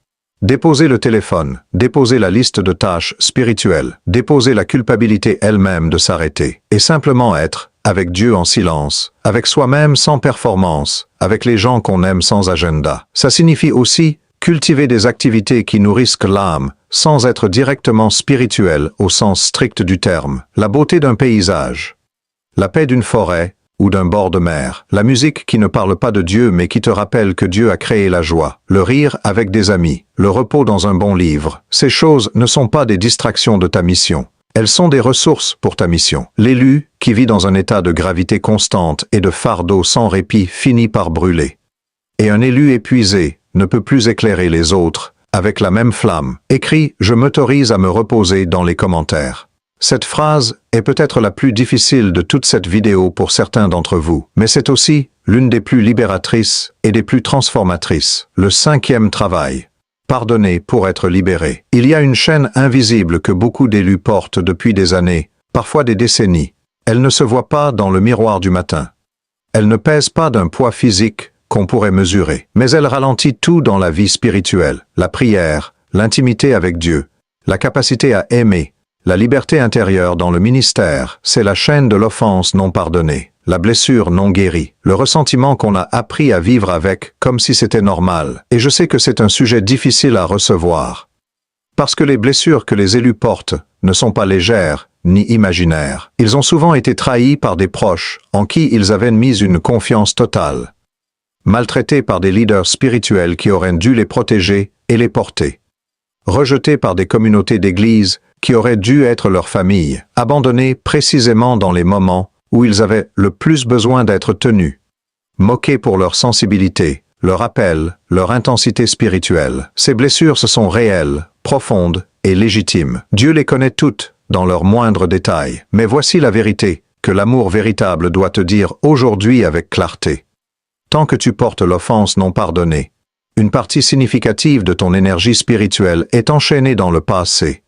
Déposer le téléphone, déposer la liste de tâches spirituelles, déposer la culpabilité elle-même de s'arrêter, et simplement être avec Dieu en silence, avec soi-même sans performance, avec les gens qu'on aime sans agenda. Ça signifie aussi cultiver des activités qui nourrissent l'âme, sans être directement spirituel au sens strict du terme. La beauté d'un paysage, la paix d'une forêt, ou d'un bord de mer, la musique qui ne parle pas de Dieu mais qui te rappelle que Dieu a créé la joie, le rire avec des amis, le repos dans un bon livre. Ces choses ne sont pas des distractions de ta mission. Elles sont des ressources pour ta mission. L'élu, qui vit dans un état de gravité constante et de fardeau sans répit, finit par brûler. Et un élu épuisé ne peut plus éclairer les autres avec la même flamme. Écris « Je m'autorise à me reposer » dans les commentaires. Cette phrase est peut-être la plus difficile de toute cette vidéo pour certains d'entre vous, mais c'est aussi l'une des plus libératrices et des plus transformatrices. Le 5e travail. Pardonner pour être libéré. Il y a une chaîne invisible que beaucoup d'élus portent depuis des années, parfois des décennies. Elle ne se voit pas dans le miroir du matin. Elle ne pèse pas d'un poids physique qu'on pourrait mesurer, mais elle ralentit tout dans la vie spirituelle, la prière, l'intimité avec Dieu, la capacité à aimer, la liberté intérieure dans le ministère. C'est la chaîne de l'offense non pardonnée, la blessure non guérie, le ressentiment qu'on a appris à vivre avec comme si c'était normal. Et je sais que c'est un sujet difficile à recevoir, parce que les blessures que les élus portent ne sont pas légères ni imaginaires. Ils ont souvent été trahis par des proches en qui ils avaient mis une confiance totale, maltraités par des leaders spirituels qui auraient dû les protéger et les porter, rejetés par des communautés d'église qui auraient dû être leur famille, abandonnés précisément dans les moments où ils avaient le plus besoin d'être tenus, moqués pour leur sensibilité, leur appel, leur intensité spirituelle. Ces blessures se sont réelles, profondes et légitimes. Dieu les connaît toutes, dans leurs moindres détails. Mais voici la vérité, que l'amour véritable doit te dire aujourd'hui avec clarté. Tant que tu portes l'offense non pardonnée, une partie significative de ton énergie spirituelle est enchaînée dans le passé,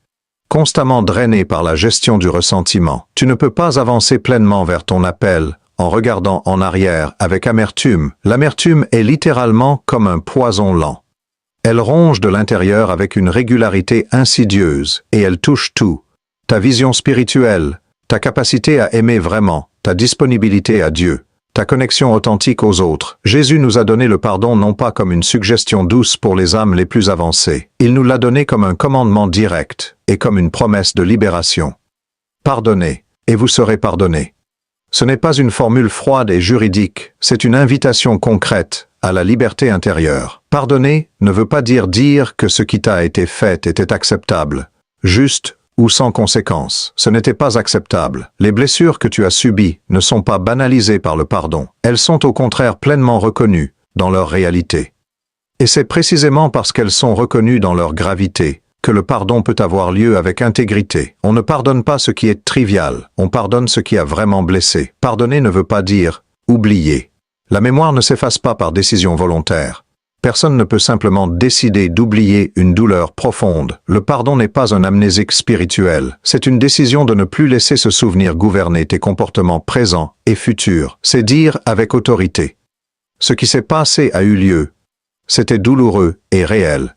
constamment drainé par la gestion du ressentiment. Tu ne peux pas avancer pleinement vers ton appel en regardant en arrière avec amertume. L'amertume est littéralement comme un poison lent. Elle ronge de l'intérieur avec une régularité insidieuse et elle touche tout. Ta vision spirituelle, ta capacité à aimer vraiment, ta disponibilité à Dieu, ta connexion authentique aux autres. Jésus nous a donné le pardon non pas comme une suggestion douce pour les âmes les plus avancées. Il nous l'a donné comme un commandement direct et comme une promesse de libération. Pardonnez, et vous serez pardonnés. Ce n'est pas une formule froide et juridique, c'est une invitation concrète à la liberté intérieure. Pardonner ne veut pas dire que ce qui t'a été fait était acceptable, juste ou sans conséquence. Ce n'était pas acceptable. Les blessures que tu as subies ne sont pas banalisées par le pardon. Elles sont au contraire pleinement reconnues dans leur réalité. Et c'est précisément parce qu'elles sont reconnues dans leur gravité que le pardon peut avoir lieu avec intégrité. On ne pardonne pas ce qui est trivial, on pardonne ce qui a vraiment blessé. Pardonner ne veut pas dire oublier. La mémoire ne s'efface pas par décision volontaire. Personne ne peut simplement décider d'oublier une douleur profonde. Le pardon n'est pas un amnésique spirituel, c'est une décision de ne plus laisser ce souvenir gouverner tes comportements présents et futurs. C'est dire avec autorité: ce qui s'est passé a eu lieu. C'était douloureux et réel.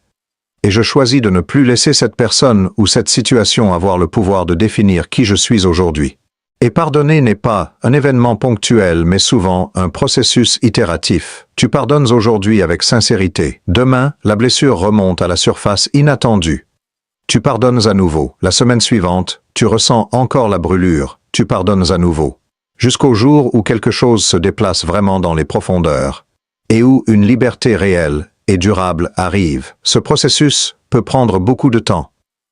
Et je choisis de ne plus laisser cette personne ou cette situation avoir le pouvoir de définir qui je suis aujourd'hui. Et pardonner n'est pas un événement ponctuel, mais souvent un processus itératif. Tu pardonnes aujourd'hui avec sincérité. Demain, la blessure remonte à la surface inattendue. Tu pardonnes à nouveau. La semaine suivante, tu ressens encore la brûlure. Tu pardonnes à nouveau. Jusqu'au jour où quelque chose se déplace vraiment dans les profondeurs et où une liberté réelle et durable arrive. Ce processus peut prendre beaucoup de temps.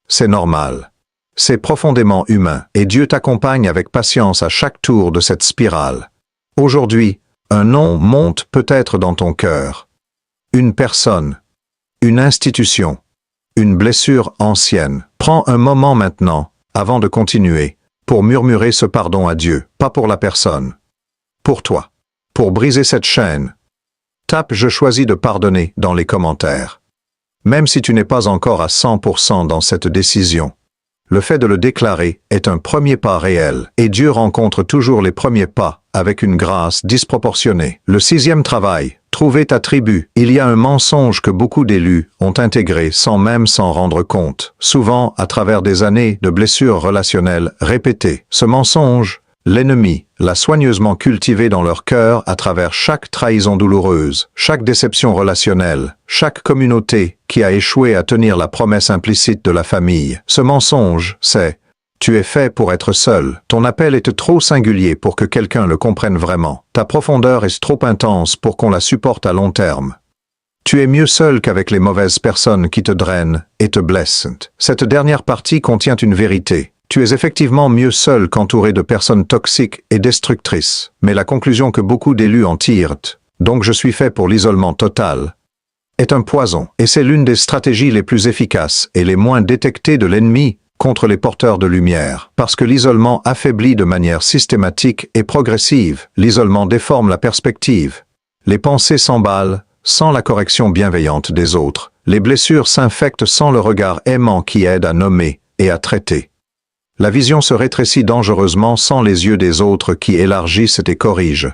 C'est normal. C'est profondément humain, et Dieu t'accompagne avec patience à chaque tour de cette spirale. Aujourd'hui, un nom monte peut-être dans ton cœur. Une personne, une institution, une blessure ancienne. Prends un moment maintenant, avant de continuer, pour murmurer ce pardon à Dieu, pas pour la personne. Pour toi. Pour briser cette chaîne. Tape « Je choisis de pardonner » dans les commentaires. Même si tu n'es pas encore à 100% dans cette décision, le fait de le déclarer est un premier pas réel, et Dieu rencontre toujours les premiers pas avec une grâce disproportionnée. Le 6e travail, trouver ta tribu. Il y a un mensonge que beaucoup d'élus ont intégré sans même s'en rendre compte, souvent à travers des années de blessures relationnelles répétées. Ce mensonge, l'ennemi l'a soigneusement cultivé dans leur cœur à travers chaque trahison douloureuse, chaque déception relationnelle, chaque communauté qui a échoué à tenir la promesse implicite de la famille. Ce mensonge, c'est « Tu es fait pour être seul. Ton appel est trop singulier pour que quelqu'un le comprenne vraiment. Ta profondeur est trop intense pour qu'on la supporte à long terme. Tu es mieux seul qu'avec les mauvaises personnes qui te drainent et te blessent. » Cette dernière partie contient une vérité. Tu es effectivement mieux seul qu'entouré de personnes toxiques et destructrices. Mais la conclusion que beaucoup d'élus en tirent, donc je suis fait pour l'isolement total, est un poison. Et c'est l'une des stratégies les plus efficaces et les moins détectées de l'ennemi contre les porteurs de lumière. Parce que l'isolement affaiblit de manière systématique et progressive. L'isolement déforme la perspective. Les pensées s'emballent sans la correction bienveillante des autres. Les blessures s'infectent sans le regard aimant qui aide à nommer et à traiter. La vision se rétrécit dangereusement sans les yeux des autres qui élargissent et corrigent.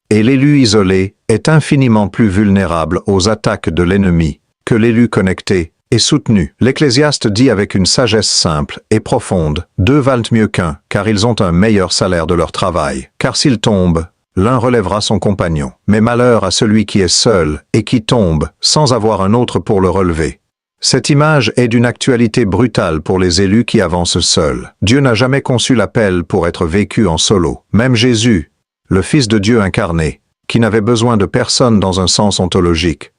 Et l'élu isolé est infiniment plus vulnérable aux attaques de l'ennemi que l'élu connecté et soutenu. L'Ecclésiaste dit avec une sagesse simple et profonde: « Deux valent mieux qu'un, car ils ont un meilleur salaire de leur travail. Car s'ils tombent, l'un relèvera son compagnon. Mais malheur à celui qui est seul et qui tombe sans avoir un autre pour le relever. » Cette image est d'une actualité brutale pour les élus qui avancent seuls. Dieu n'a jamais conçu l'appel pour être vécu en solo. Même Jésus, le Fils de Dieu incarné, qui n'avait besoin de personne dans un sens ontologique,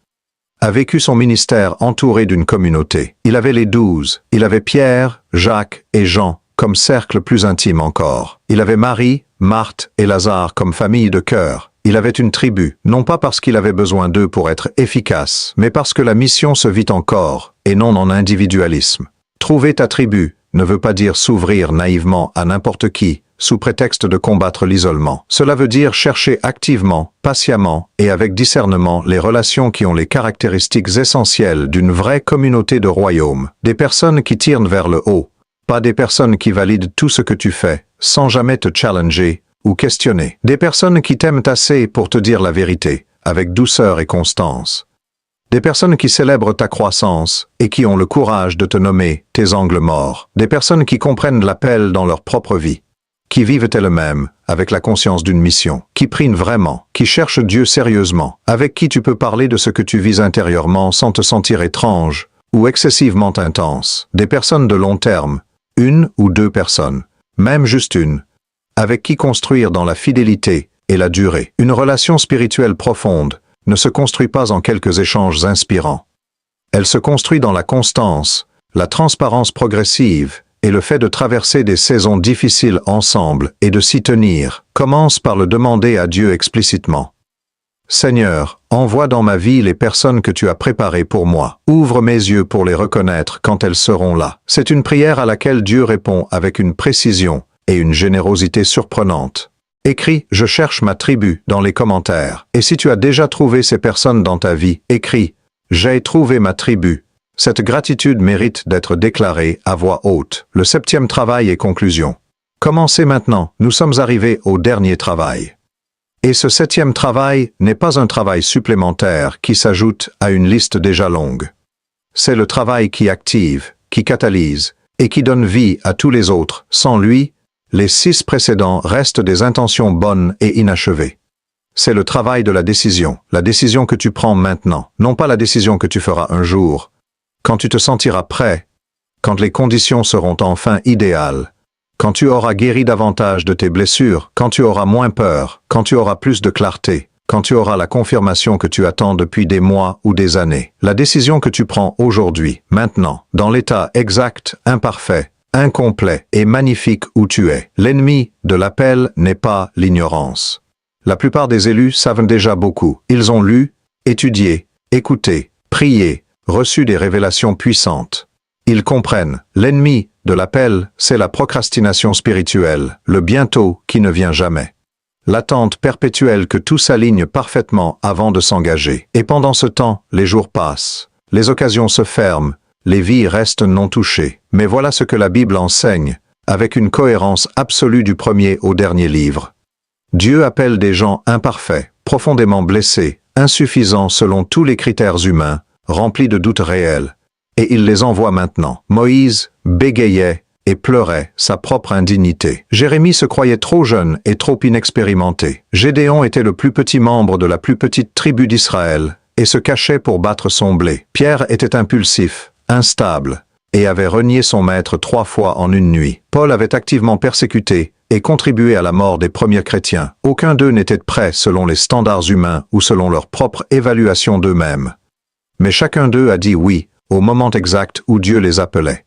a vécu son ministère entouré d'une communauté. Il avait les 12, il avait Pierre, Jacques et Jean comme cercle plus intime encore. Il avait Marie, Marthe et Lazare comme famille de cœur. Il avait une tribu, non pas parce qu'il avait besoin d'eux pour être efficace, mais parce que la mission se vit en corps, et non en individualisme. Trouver ta tribu ne veut pas dire s'ouvrir naïvement à n'importe qui, sous prétexte de combattre l'isolement. Cela veut dire chercher activement, patiemment et avec discernement les relations qui ont les caractéristiques essentielles d'une vraie communauté de royaume. Des personnes qui tirent vers le haut, pas des personnes qui valident tout ce que tu fais, sans jamais te challenger ou questionner. Des personnes qui t'aiment assez pour te dire la vérité, avec douceur et constance. Des personnes qui célèbrent ta croissance et qui ont le courage de te nommer tes angles morts. Des personnes qui comprennent l'appel dans leur propre vie, qui vivent elles-mêmes avec la conscience d'une mission, qui prient vraiment, qui cherchent Dieu sérieusement, avec qui tu peux parler de ce que tu vis intérieurement sans te sentir étrange ou excessivement intense. Des personnes de long terme, une ou deux personnes, même juste une, avec qui construire dans la fidélité et la durée. Une relation spirituelle profonde ne se construit pas en quelques échanges inspirants. Elle se construit dans la constance, la transparence progressive et le fait de traverser des saisons difficiles ensemble et de s'y tenir. Commence par le demander à Dieu explicitement. Seigneur, envoie dans ma vie les personnes que tu as préparées pour moi. Ouvre mes yeux pour les reconnaître quand elles seront là. C'est une prière à laquelle Dieu répond avec une précision et une générosité surprenantes. Écris « Je cherche ma tribu » dans les commentaires. Et si tu as déjà trouvé ces personnes dans ta vie, écris « J'ai trouvé ma tribu ». Cette gratitude mérite d'être déclarée à voix haute. Le 7e travail et conclusion. Commencez maintenant, nous sommes arrivés au dernier travail. Et ce 7e travail n'est pas un travail supplémentaire qui s'ajoute à une liste déjà longue. C'est le travail qui active, qui catalyse et qui donne vie à tous les autres. Sans lui, les 6 précédents restent des intentions bonnes et inachevées. C'est le travail de la décision que tu prends maintenant, non pas la décision que tu feras un jour, quand tu te sentiras prêt, quand les conditions seront enfin idéales, quand tu auras guéri davantage de tes blessures, quand tu auras moins peur, quand tu auras plus de clarté, quand tu auras la confirmation que tu attends depuis des mois ou des années. La décision que tu prends aujourd'hui, maintenant, dans l'état exact, imparfait, incomplet et magnifique où tu es. L'ennemi de l'appel n'est pas l'ignorance. La plupart des élus savent déjà beaucoup. Ils ont lu, étudié, écouté, prié, reçu des révélations puissantes. Ils comprennent. L'ennemi de l'appel, c'est la procrastination spirituelle, le bientôt qui ne vient jamais. L'attente perpétuelle que tout s'aligne parfaitement avant de s'engager. Et pendant ce temps, les jours passent, les occasions se ferment, les vies restent non touchées. Mais voilà ce que la Bible enseigne, avec une cohérence absolue du premier au dernier livre. Dieu appelle des gens imparfaits, profondément blessés, insuffisants selon tous les critères humains, remplis de doutes réels. Et il les envoie maintenant. Moïse bégayait et pleurait sa propre indignité. Jérémie se croyait trop jeune et trop inexpérimenté. Gédéon était le plus petit membre de la plus petite tribu d'Israël et se cachait pour battre son blé. Pierre était impulsif, instable, et avait renié son maître 3 fois en une nuit. Paul avait activement persécuté et contribué à la mort des premiers chrétiens. Aucun d'eux n'était prêt selon les standards humains ou selon leur propre évaluation d'eux-mêmes. Mais chacun d'eux a dit oui au moment exact où Dieu les appelait.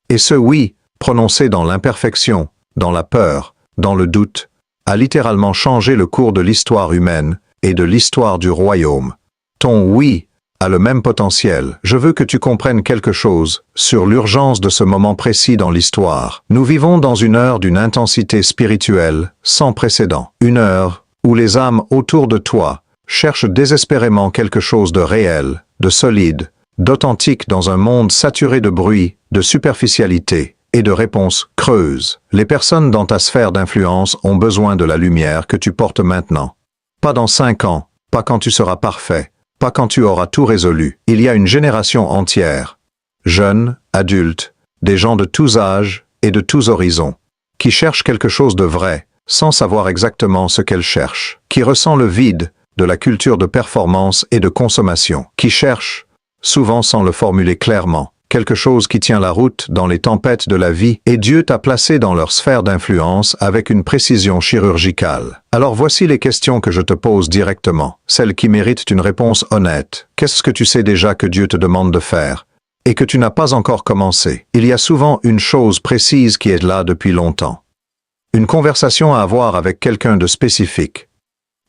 Et ce oui, prononcé dans l'imperfection, dans la peur, dans le doute, a littéralement changé le cours de l'histoire humaine et de l'histoire du royaume. Ton oui a le même potentiel. Je veux que tu comprennes quelque chose sur l'urgence de ce moment précis dans l'histoire. Nous vivons dans une heure d'une intensité spirituelle sans précédent. Une heure où les âmes autour de toi cherchent désespérément quelque chose de réel, de solide, d'authentique dans un monde saturé de bruit, de superficialité et de réponses creuses. Les personnes dans ta sphère d'influence ont besoin de la lumière que tu portes maintenant. Pas dans 5 ans, pas quand tu seras parfait, pas quand tu auras tout résolu. Il y a une génération entière, jeunes, adultes, des gens de tous âges et de tous horizons, qui cherchent quelque chose de vrai, sans savoir exactement ce qu'elles cherchent, qui ressent le vide de la culture de performance et de consommation, qui cherchent, souvent sans le formuler clairement, quelque chose qui tient la route dans les tempêtes de la vie, et Dieu t'a placé dans leur sphère d'influence avec une précision chirurgicale. Alors voici les questions que je te pose directement, celles qui méritent une réponse honnête. Qu'est-ce que tu sais déjà que Dieu te demande de faire, et que tu n'as pas encore commencé? Il y a souvent une chose précise qui est là depuis longtemps. Une conversation à avoir avec quelqu'un de spécifique.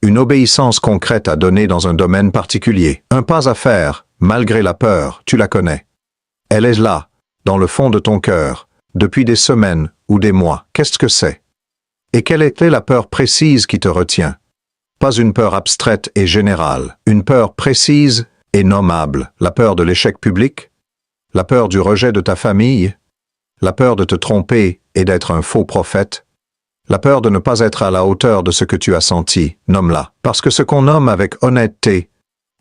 Une obéissance concrète à donner dans un domaine particulier. Un pas à faire, malgré la peur, tu la connais. Elle est là, dans le fond de ton cœur, depuis des semaines ou des mois. Qu'est-ce que c'est? Et quelle était la peur précise qui te retient? Pas une peur abstraite et générale, une peur précise et nommable. La peur de l'échec public? La peur du rejet de ta famille? La peur de te tromper et d'être un faux prophète? La peur de ne pas être à la hauteur de ce que tu as senti? Nomme-la. Parce que ce qu'on nomme avec honnêteté,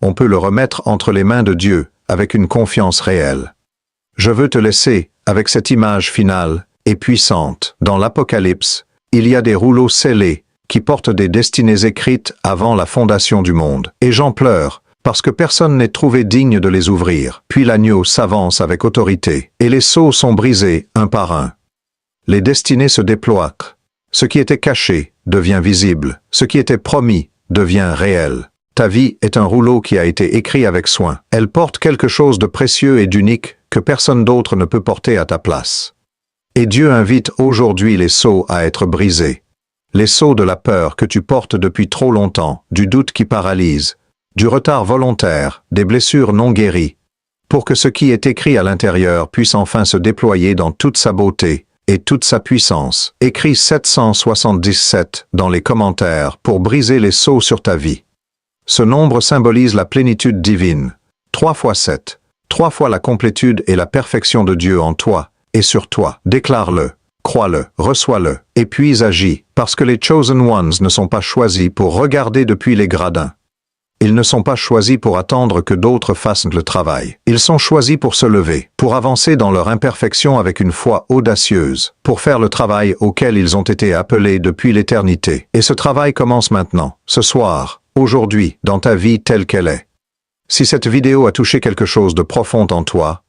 on peut le remettre entre les mains de Dieu avec une confiance réelle. Je veux te laisser avec cette image finale et puissante. Dans l'Apocalypse, il y a des rouleaux scellés qui portent des destinées écrites avant la fondation du monde. Et j'en pleure, parce que personne n'est trouvé digne de les ouvrir. Puis l'agneau s'avance avec autorité, et les sceaux sont brisés un par un. Les destinées se déploient, Ce qui était caché devient visible. Ce qui était promis devient réel. Ta vie est un rouleau qui a été écrit avec soin. Elle porte quelque chose de précieux et d'unique que personne d'autre ne peut porter à ta place. Et Dieu invite aujourd'hui les sceaux à être brisés. Les sceaux de la peur que tu portes depuis trop longtemps, du doute qui paralyse, du retard volontaire, des blessures non guéries, pour que ce qui est écrit à l'intérieur puisse enfin se déployer dans toute sa beauté et toute sa puissance. Écris 777 dans les commentaires pour briser les sceaux sur ta vie. Ce nombre symbolise la plénitude divine. 3 fois 7. 3 fois la complétude et la perfection de Dieu en toi et sur toi. Déclare-le, crois-le, reçois-le, et puis agis, parce que les Chosen Ones ne sont pas choisis pour regarder depuis les gradins. Ils ne sont pas choisis pour attendre que d'autres fassent le travail. Ils sont choisis pour se lever, pour avancer dans leur imperfection avec une foi audacieuse, pour faire le travail auquel ils ont été appelés depuis l'éternité. Et ce travail commence maintenant, ce soir, aujourd'hui, dans ta vie telle qu'elle est. Si cette vidéo a touché quelque chose de profond en toi,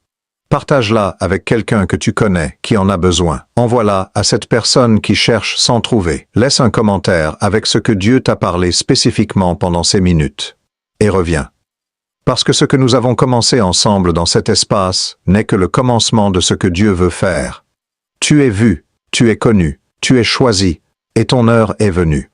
partage-la avec quelqu'un que tu connais qui en a besoin. Envoie-la à cette personne qui cherche sans trouver. Laisse un commentaire avec ce que Dieu t'a parlé spécifiquement pendant ces minutes. Et reviens. Parce que ce que nous avons commencé ensemble dans cet espace n'est que le commencement de ce que Dieu veut faire. Tu es vu, tu es connu, tu es choisi, et ton heure est venue.